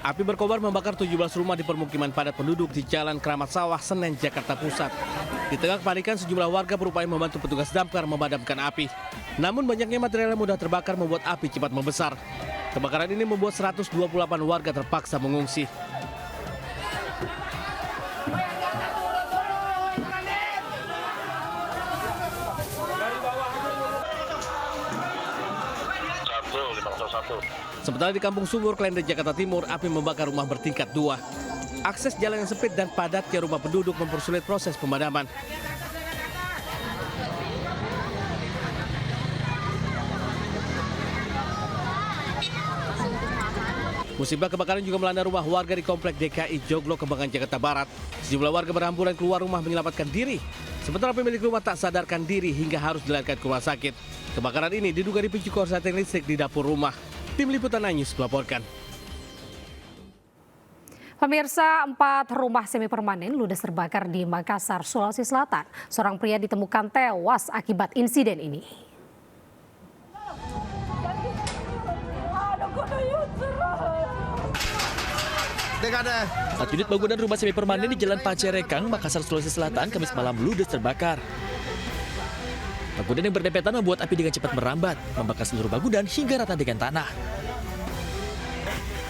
Api berkobar membakar 17 rumah di permukiman padat penduduk di Jalan Keramat Sawah, Senen, Jakarta Pusat. Di tengah kepanikan, sejumlah warga berupaya membantu petugas damkar memadamkan api. Namun banyaknya material yang mudah terbakar membuat api cepat membesar. Kebakaran ini membuat 128 warga terpaksa mengungsi. Sementara di Kampung Sumur, Klender, Jakarta Timur, api membakar rumah bertingkat 2. Akses jalan yang sempit dan padatnya rumah penduduk mempersulit proses pemadaman. Musibah kebakaran juga melanda rumah warga di Komplek DKI Joglo, Kembangan, Jakarta Barat. Sejumlah warga berhamburan keluar rumah menyelamatkan diri. Sementara pemilik rumah tak sadarkan diri hingga harus dilarikan ke rumah sakit. Kebakaran ini diduga dipicu korsleting listrik di dapur rumah. Tim Liputan News melaporkan. Pemirsa, 4 rumah semi permanen ludes terbakar di Makassar, Sulawesi Selatan. Seorang pria ditemukan tewas akibat insiden ini. Satu unit bangunan rumah semi permanen di Jalan Pancerekang, Makassar, Sulawesi Selatan, Kamis malam ludes terbakar. Bangunan yang berdempetan membuat api dengan cepat merambat, membakar seluruh bangunan hingga rata dengan tanah.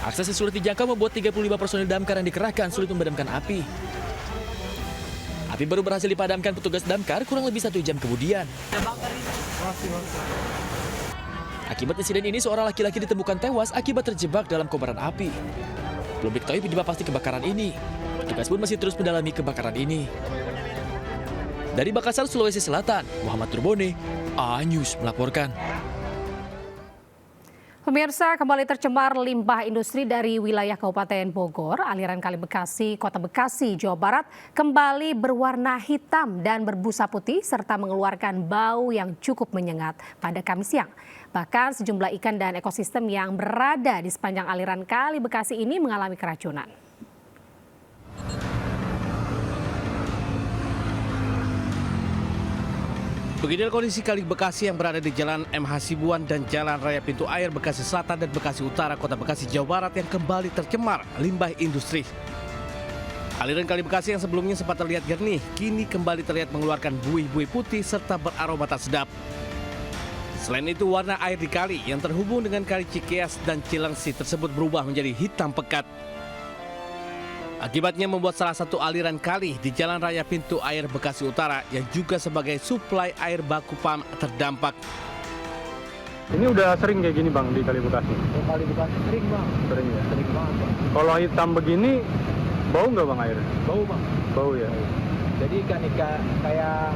Akses yang sulit dijangkau membuat 35 personil damkar yang dikerahkan sulit memadamkan api. Api baru berhasil dipadamkan petugas damkar kurang lebih 1 jam kemudian. Akibat insiden ini, seorang laki-laki ditemukan tewas akibat terjebak dalam kobaran api. Belum diketahui penyebab pasti kebakaran ini. Petugas pun masih terus mendalami kebakaran ini. Dari Makassar, Sulawesi Selatan, Muhammad Turbone, A-News melaporkan. Pemirsa, kembali tercemar limbah industri dari wilayah Kabupaten Bogor. Aliran Kali Bekasi, Kota Bekasi, Jawa Barat kembali berwarna hitam dan berbusa putih serta mengeluarkan bau yang cukup menyengat pada Kamis siang. Bahkan sejumlah ikan dan ekosistem yang berada di sepanjang aliran Kali Bekasi ini mengalami keracunan. Beginilah kondisi Kali Bekasi yang berada di Jalan MH Sibuan dan Jalan Raya Pintu Air Bekasi Selatan dan Bekasi Utara, Kota Bekasi, Jawa Barat yang kembali tercemar limbah industri. Aliran Kali Bekasi yang sebelumnya sempat terlihat jernih, kini kembali terlihat mengeluarkan buih-buih putih serta beraroma tak sedap. Selain itu, warna air di kali yang terhubung dengan Kali Cikeas dan Cilengsi tersebut berubah menjadi hitam pekat. Akibatnya membuat salah satu aliran kali di Jalan Raya Pintu Air Bekasi Utara yang juga sebagai suplai air baku PAM terdampak. Ini udah sering kayak gini Bang di Kali Bekasi? Kali Bekasi sering Bang. Sering ya? Sering banget Bang. Kalau hitam begini, bau nggak Bang air? Bau Bang. Bau ya? Jadi ikan-ikan kayak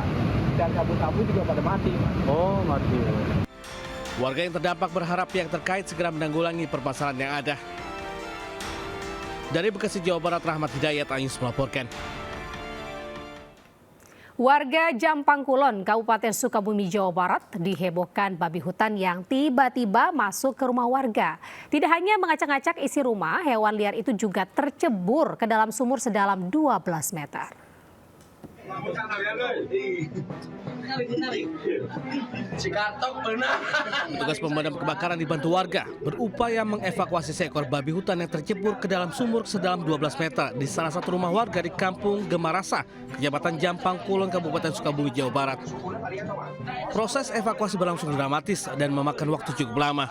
ikan kabut-kabut juga pada mati Bang. Oh mati. Warga yang terdampak berharap pihak terkait segera menanggulangi permasalahan yang ada. Dari Bekasi, Jawa Barat, Rahmat Hidayat, A-News melaporkan. Warga Jampang Kulon, Kabupaten Sukabumi, Jawa Barat dihebohkan babi hutan yang tiba-tiba masuk ke rumah warga. Tidak hanya mengacak-acak isi rumah, hewan liar itu juga tercebur ke dalam sumur sedalam 12 meter. Petugas pemadam kebakaran dibantu warga berupaya mengevakuasi seekor babi hutan yang tercebur ke dalam sumur sedalam 12 meter di salah satu rumah warga di Kampung Gemarasa, Kecamatan Jampang Kulon, Kabupaten Sukabumi, Jawa Barat. Proses evakuasi berlangsung dramatis dan memakan waktu cukup lama.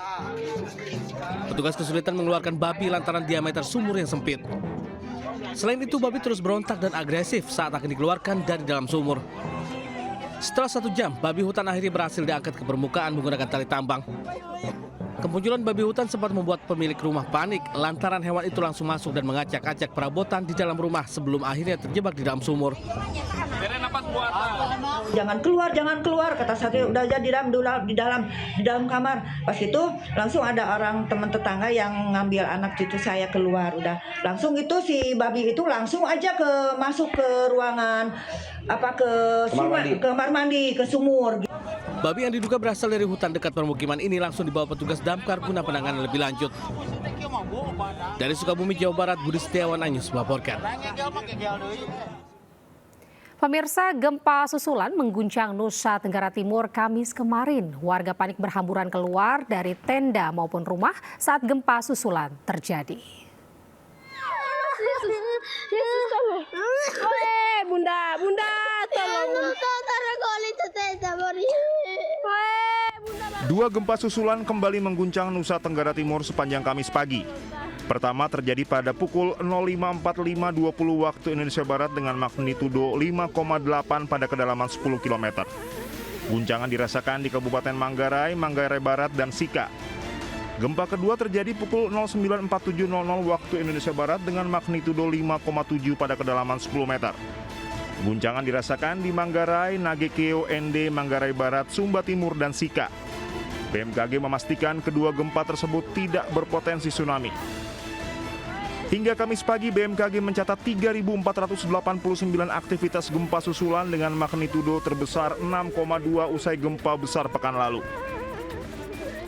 Petugas kesulitan mengeluarkan babi lantaran diameter sumur yang sempit. Selain itu, babi terus berontak dan agresif saat akan dikeluarkan dari dalam sumur. Setelah 1 jam, babi hutan akhirnya berhasil diangkat ke permukaan menggunakan tali tambang. Kemunculan babi hutan sempat membuat pemilik rumah panik lantaran hewan itu langsung masuk dan mengacak-acak perabotan di dalam rumah sebelum akhirnya terjebak di dalam sumur. Jangan keluar, kata saya udah aja di dalam kamar. Pas itu langsung ada orang teman tetangga yang ngambil anak cucu saya keluar. Udah langsung itu si babi itu langsung aja masuk ke ruangan ke kamar mandi, ke sumur. Babi yang diduga berasal dari hutan dekat permukiman ini langsung dibawa petugas damkar guna penanganan lebih lanjut. Dari Sukabumi, Jawa Barat, Budi Setiawan, A-News melaporkan. Pemirsa, gempa susulan mengguncang Nusa Tenggara Timur Kamis kemarin. Warga panik berhamburan keluar dari tenda maupun rumah saat gempa susulan terjadi. Yesus tolong. Bunda, tolong. Dua gempa susulan kembali mengguncang Nusa Tenggara Timur sepanjang Kamis pagi. Pertama terjadi pada pukul 05.45 waktu Indonesia Barat dengan magnitudo 5,8 pada kedalaman 10 km. Guncangan dirasakan di Kabupaten Manggarai, Manggarai Barat, dan Sika. Gempa kedua terjadi pukul 09.47 waktu Indonesia Barat dengan magnitudo 5,7 pada kedalaman 10 meter. Guncangan dirasakan di Manggarai, Nagekeo, Ende, Manggarai Barat, Sumba Timur, dan Sika. BMKG memastikan kedua gempa tersebut tidak berpotensi tsunami. Hingga Kamis pagi, BMKG mencatat 3.489 aktivitas gempa susulan dengan magnitudo terbesar 6,2 usai gempa besar pekan lalu.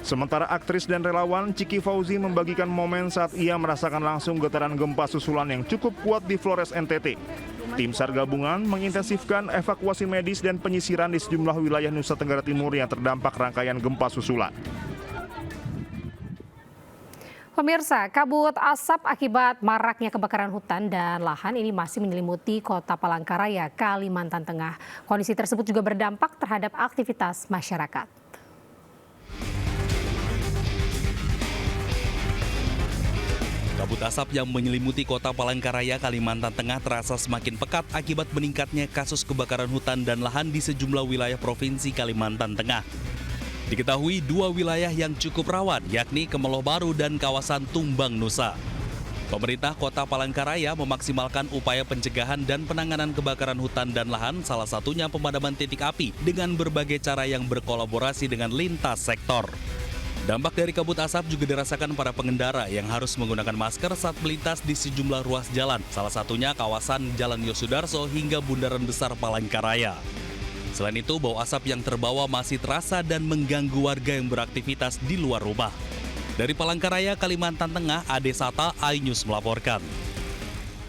Sementara aktris dan relawan Ciki Fauzi membagikan momen saat ia merasakan langsung getaran gempa susulan yang cukup kuat di Flores, NTT. Tim SAR gabungan mengintensifkan evakuasi medis dan penyisiran di sejumlah wilayah Nusa Tenggara Timur yang terdampak rangkaian gempa susulan. Pemirsa, kabut asap akibat maraknya kebakaran hutan dan lahan ini masih menyelimuti Kota Palangkaraya, Kalimantan Tengah. Kondisi tersebut juga berdampak terhadap aktivitas masyarakat. Kabut asap yang menyelimuti Kota Palangkaraya, Kalimantan Tengah terasa semakin pekat akibat meningkatnya kasus kebakaran hutan dan lahan di sejumlah wilayah Provinsi Kalimantan Tengah. Diketahui dua wilayah yang cukup rawan, yakni Kemeloh Baru dan kawasan Tumbang Nusa. Pemerintah Kota Palangkaraya memaksimalkan upaya pencegahan dan penanganan kebakaran hutan dan lahan, salah satunya pemadaman titik api dengan berbagai cara yang berkolaborasi dengan lintas sektor. Dampak dari kabut asap juga dirasakan para pengendara yang harus menggunakan masker saat melintas di sejumlah ruas jalan, salah satunya kawasan Jalan Yosudarso hingga Bundaran Besar Palangkaraya. Selain itu, bau asap yang terbawa masih terasa dan mengganggu warga yang beraktivitas di luar rumah. Dari Palangkaraya, Kalimantan Tengah, Ade Sata, iNews melaporkan.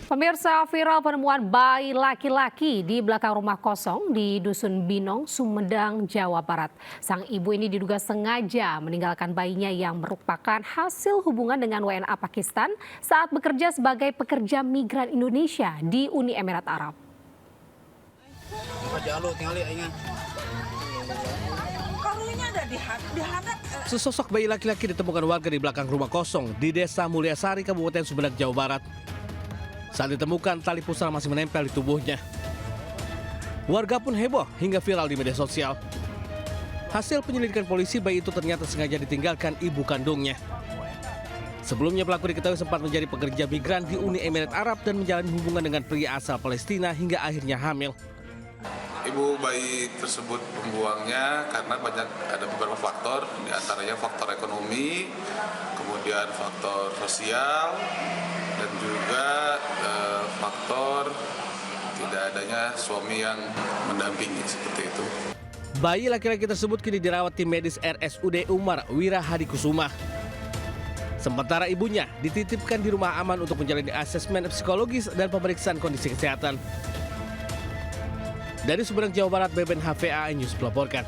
Pemirsa, viral penemuan bayi laki-laki di belakang rumah kosong di Dusun Binong, Sumedang, Jawa Barat. Sang ibu ini diduga sengaja meninggalkan bayinya yang merupakan hasil hubungan dengan WNA Pakistan saat bekerja sebagai pekerja migran Indonesia di Uni Emirat Arab. Sesosok bayi laki-laki ditemukan warga di belakang rumah kosong di Desa Mulyasari, Kabupaten Sumedang, Jawa Barat. Saat ditemukan, tali pusar masih menempel di tubuhnya. Warga pun heboh hingga viral di media sosial. Hasil penyelidikan polisi, bayi itu ternyata sengaja ditinggalkan ibu kandungnya. Sebelumnya pelaku diketahui sempat menjadi pekerja migran di Uni Emirat Arab dan menjalani hubungan dengan pria asal Palestina hingga akhirnya hamil. Ibu bayi tersebut membuangnya karena ada beberapa faktor, diantaranya faktor ekonomi, kemudian faktor sosial, dan juga faktor tidak adanya suami yang mendampingi seperti itu. Bayi laki-laki tersebut kini dirawat tim medis RSUD Umar Wira Hadikusuma. Sementara ibunya dititipkan di rumah aman untuk menjalani asesmen psikologis dan pemeriksaan kondisi kesehatan. Dari Sumedang, Jawa Barat, Beben HVA iNews melaporkan.